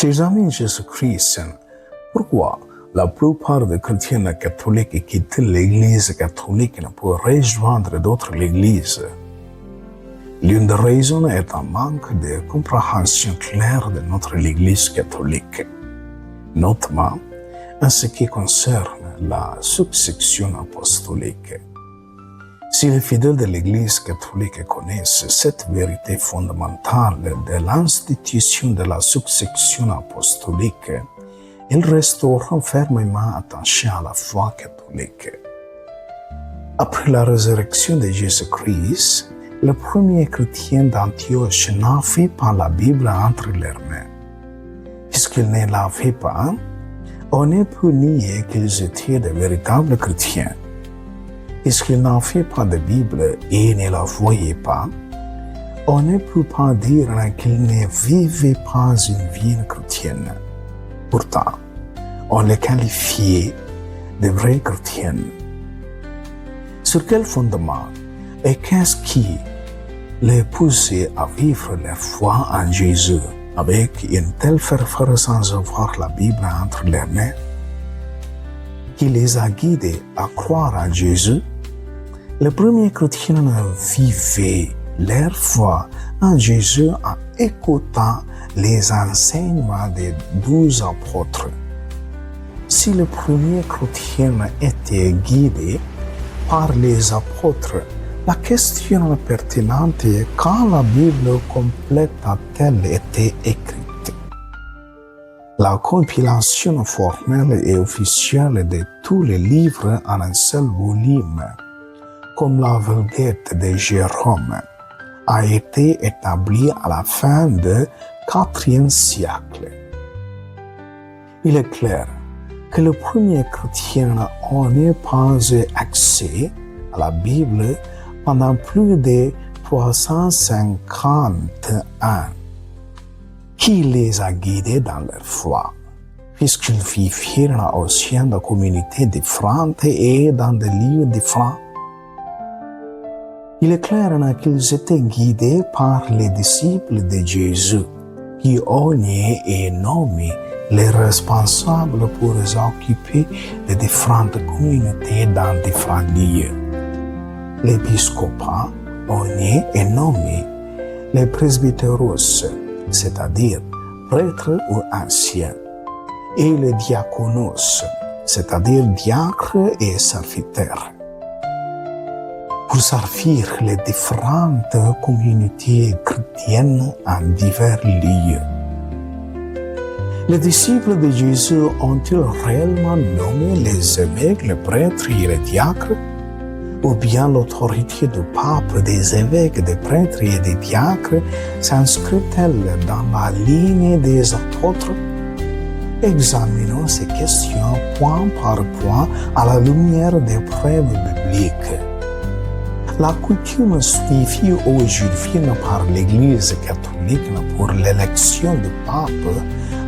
Chers amis Jésus-Christ, pourquoi la plupart des chrétiens catholiques quittent l'Église catholique pour rejoindre d'autres églises? L'une des raisons est un manque de compréhension claire de notre Église catholique, notamment en ce qui concerne la succession apostolique. Si les fidèles de l'Église catholique connaissent cette vérité fondamentale de l'institution de la succession apostolique, ils resteront fermement attachés à la foi catholique. Après la résurrection de Jésus-Christ, le premier chrétien d'Antioche n'avait pas la Bible entre leurs mains. Puisqu'ils ne l'avaient pas, on ne peut nier qu'ils étaient de véritables chrétiens. Puisqu'ils n'avaient pas de Bible et ne la voyaient pas, on ne peut pas dire qu'ils ne vivaient pas une vie chrétienne. Pourtant, on les qualifiait de vrais chrétiens. Sur quel fondement et qu'est-ce qui les poussait à vivre leur foi en Jésus avec une telle ferveur sans avoir la Bible entre leurs mains? Qui les a guidés à croire en Jésus? Les premiers chrétiens vivaient leur foi en Jésus en écoutant les enseignements des 12 apôtres. Si les premiers chrétiens étaient guidés par les apôtres, la question pertinente est quand la Bible complète a-t-elle été écrite? La compilation formelle et officielle de tous les livres en un seul volume, comme la Vulgate de Jérôme, a été établie à la fin du IVe siècle. Il est clair que les premiers chrétiens n'ont pas eu accès à la Bible pendant plus de 350 ans. Qui les a guidés dans leur foi, puisqu'ils vivaient au sein de communautés différentes et dans des lieux différents? Il est clair qu'ils étaient guidés par les disciples de Jésus, qui ont et nommé les responsables pour occuper les différentes communautés dans différents lieux. L'épiscopat ont et nommé les presbyteros, c'est-à-dire prêtres ou anciens, et les diaconos, c'est-à-dire diacres et serviteurs, pour servir les différentes communautés chrétiennes en divers lieux. Les disciples de Jésus ont-ils réellement nommé les évêques, les prêtres et les diacres? Ou bien l'autorité du pape, des évêques, des prêtres et des diacres s'inscrit-elle dans la ligne des apôtres? Examinons ces questions point par point à la lumière des preuves bibliques. La coutume suivie aujourd'hui par l'Église catholique pour l'élection du pape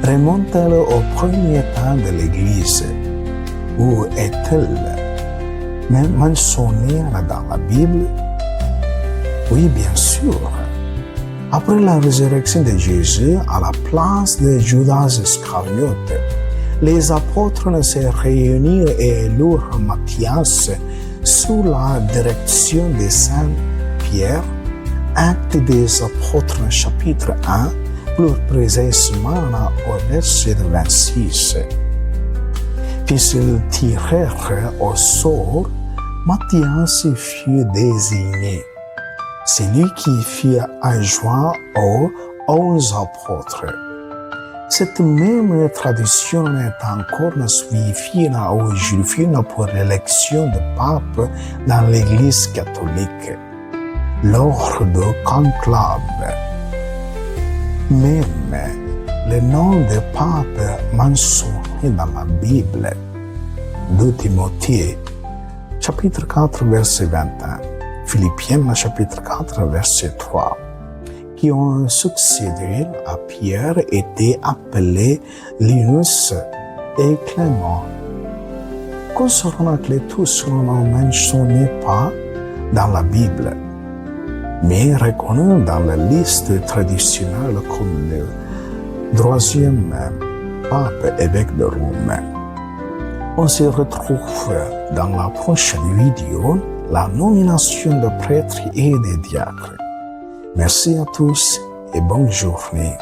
remonte-t-elle au premier temps de l'Église? Ou est-elle même mentionnée dans la Bible? Oui, bien sûr. Après la résurrection de Jésus, à la place de Judas Iscariote, les apôtres se réunirent et élurent Matthias sous la direction de Saint Pierre. Actes des apôtres, chapitre 1, plus précisément au verset 26. Puis ils tirèrent au sort, Matthias fut désigné. C'est lui qui fut adjoint aux 11 apôtres. Cette même tradition est encore suivie aujourd'hui pour l'élection du pape dans l'Église catholique, lors du conclave. Même le nom du pape mentionné dans la Bible, 2 Timothée, chapitre 4, verset 21, Philippiens, chapitre 4, verset 3, qui ont succédé à Pierre étaient appelés Linus et Clément. Concernant les tous, on ne mentionne pas dans la Bible, mais reconnus dans la liste traditionnelle comme troisième pape évêque de Rome. On se retrouve dans la prochaine vidéo, la nomination de prêtres et de diacres. Merci à tous et bonne journée.